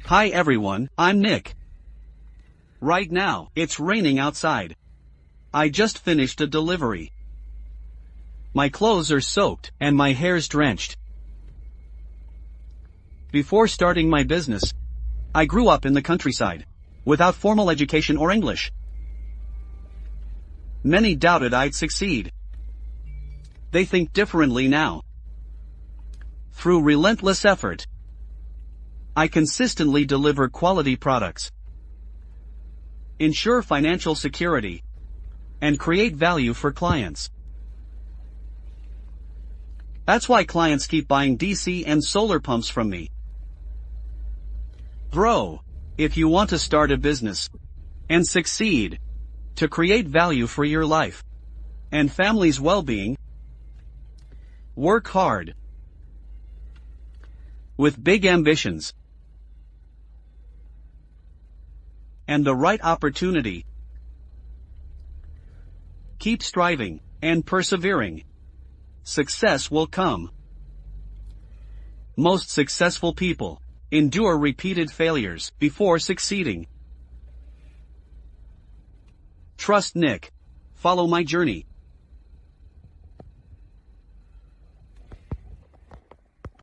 Hi everyone, I'm Nick. Right now, it's raining outside. I just finished a delivery. My clothes are soaked, and my hair's drenched. Before starting my business, I grew up in the countryside, without formal education or English. Many doubted I'd succeed. They think differently now. Through relentless effort, I consistently deliver quality products, ensure financial security, and create value for clients. That's why clients keep buying DC and solar pumps from me. Bro, if you want to start a business and succeed, to create value for your life and family's well-being, work hard with big ambitions and the right opportunity. Keep striving and persevering. Success will come. Most successful people endure repeated failures before succeeding. Trust Nick. Follow my journey.